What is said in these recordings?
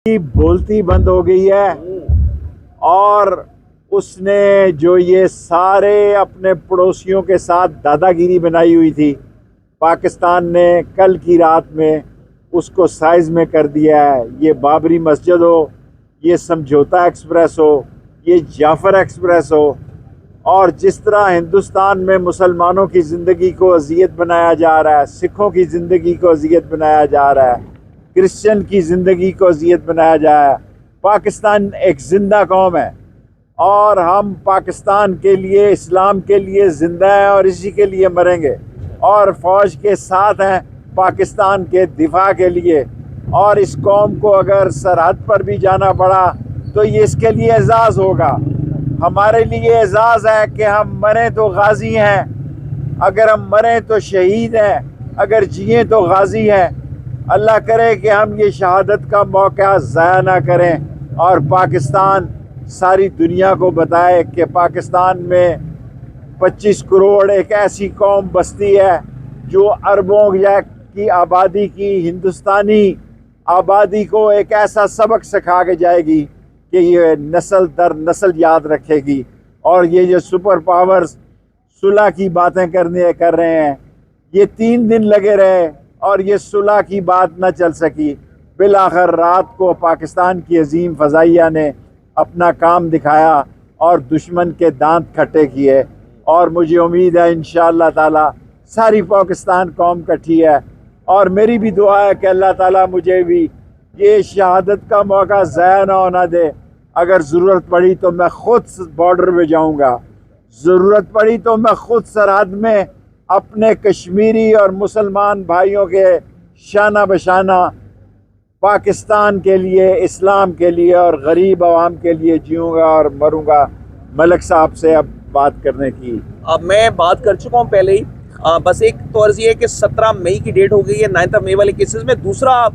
की बोलती बंद हो गई है और उसने जो ये सारे अपने पड़ोसियों के साथ दादागिरी बनाई हुई थी, पाकिस्तान ने कल की रात में उसको साइज में कर दिया है। ये बाबरी मस्जिद हो, ये समझौता एक्सप्रेस हो, ये जाफर एक्सप्रेस हो, और जिस तरह हिंदुस्तान में मुसलमानों की ज़िंदगी को अजियत बनाया जा रहा है, सिखों की ज़िंदगी को अजियत बनाया जा रहा है, क्रिश्चियन की ज़िंदगी को अजियत बनाया जाए। पाकिस्तान एक ज़िंदा कौम है और हम पाकिस्तान के लिए, इस्लाम के लिए ज़िंदा हैं और इसी के लिए मरेंगे और फ़ौज के साथ हैं पाकिस्तान के दिफा के लिए। और इस कौम को अगर सरहद पर भी जाना पड़ा तो ये इसके लिए एजाज़ होगा। हमारे लिए एजाज़ है कि हम मरें तो गाजी हैं, अगर हम मरें तो शहीद हैं, अगर जिए तो गाजी हैं। अल्लाह करे कि हम ये शहादत का मौका ज़ाया ना करें और पाकिस्तान सारी दुनिया को बताए कि पाकिस्तान में 25 करोड़ एक ऐसी कौम बसती है जो अरबों की आबादी की हिंदुस्तानी आबादी को एक ऐसा सबक सिखा के जाएगी कि ये नस्ल दर नस्ल याद रखेगी। और ये जो सुपर पावर्स सुलह की बातें कर रहे हैं, ये 3 दिन लगे रहे और ये सुलह की बात न चल सकी। बिलाखिर रात को पाकिस्तान की अजीम फ़ज़ाइया ने अपना काम दिखाया और दुश्मन के दांत खट्टे किए। और मुझे उम्मीद है इंशाअल्लाह ताला सारी पाकिस्तान कौम इकट्ठी है और मेरी भी दुआ है कि अल्लाह ताला मुझे भी ये शहादत का मौका ज़ाया ना होना दे। अगर ज़रूरत पड़ी तो मैं ख़ुद बॉर्डर पे जाऊँगा, ज़रूरत पड़ी तो मैं ख़ुद सरहद में अपने कश्मीरी और मुसलमान भाइयों के शाना बशाना पाकिस्तान के लिए, इस्लाम के लिए और गरीब आवाम के लिए जीऊँगा और मरूँगा। मलिक साहब से अब बात करने की अब मैं बात कर चुका हूँ पहले ही। बस एक तो अर्ज़ ये है कि 17 मई की डेट हो गई है 9 मई वाले केसेस में। दूसरा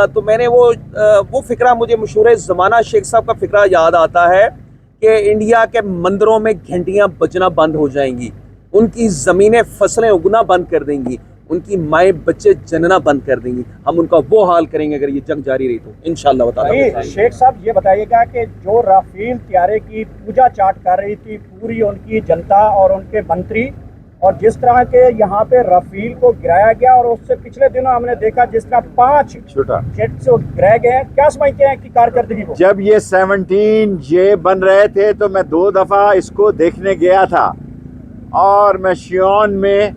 तो मैंने वो फ़िक्रा, मुझे मशहूर ज़माना शेख साहब का फ़िक्रा याद आता है कि इंडिया के मंदिरों में घंटियाँ बजना बंद हो जाएंगी, उनकी ज़मीनें फसलें उगना बंद कर देंगी, उनकी माएँ बच्चे जनना बंद कर देंगी। हम उनका वो हाल करेंगे अगर ये जंग जारी रही तो इंशाअल्लाह ताला। शेख साहब ये बताइएगा कि जो राफेल तैयारे की पूजा चाट कर रही थी पूरी उनकी जनता और उनके मंत्री, और जिस तरह के यहाँ पे राफेल को गिराया गया और उससे पिछले दिनों हमने देखा जिस तरह 5 जेट्स गिराए गए, क्या समझते हैं कि कारकर्दगी को? जब ये 17 जे बन रहे थे तो मैं 2 दफ़ा इसको देखने गया था और मैं शियोन में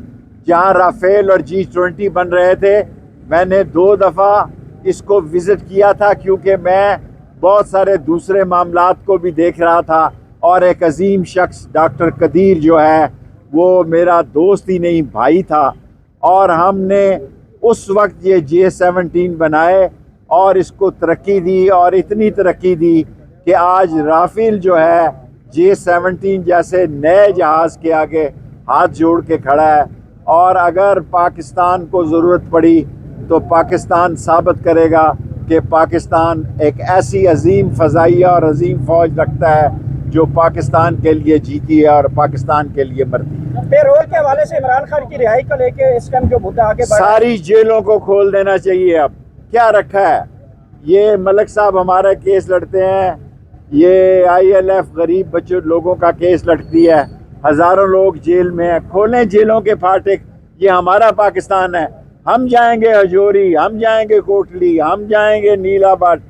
जहाँ राफेल और G20 बन रहे थे, मैंने 2 दफ़ा इसको विज़िट किया था क्योंकि मैं बहुत सारे दूसरे मामलात को भी देख रहा था। और एक अजीम शख्स डॉक्टर कदीर जो है वो मेरा दोस्त ही नहीं भाई था और हमने उस वक्त ये J17 बनाए और इसको तरक्की दी और इतनी तरक्की दी कि आज राफेल जो है J17 जैसे नए जहाज़ के आगे हाथ जोड़ के खड़ा है। और अगर पाकिस्तान को ज़रूरत पड़ी तो पाकिस्तान साबित करेगा कि पाकिस्तान एक ऐसी अजीम फ़ज़ाइया और अजीम फ़ौज रखता है जो पाकिस्तान के लिए जीती है और पाकिस्तान के लिए मरती है। पेरोल के हवाले से इमरान खान की रिहाई को लेके इस टाइम जो मुद्दा आगे सारी जेलों को खोल देना चाहिए। अब क्या रखा है? ये मलिक साहब हमारा केस लड़ते हैं, ये ILF गरीब बच्चों लोगों का केस लड़ती है, हज़ारों लोग जेल में हैं। खोलें जेलों के फाटक, ये हमारा पाकिस्तान है। हम जाएंगे हजोरी, हम जाएंगे कोटली, हम जाएंगे नीलाबट,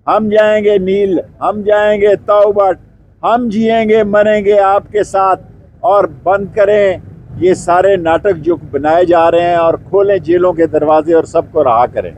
हम जाएंगे नील, हम जाएंगे तौबट, हम जिएंगे मरेंगे आपके साथ। और बंद करें ये सारे नाटक जो बनाए जा रहे हैं और खोलें जेलों के दरवाजे और सबको रहा करें।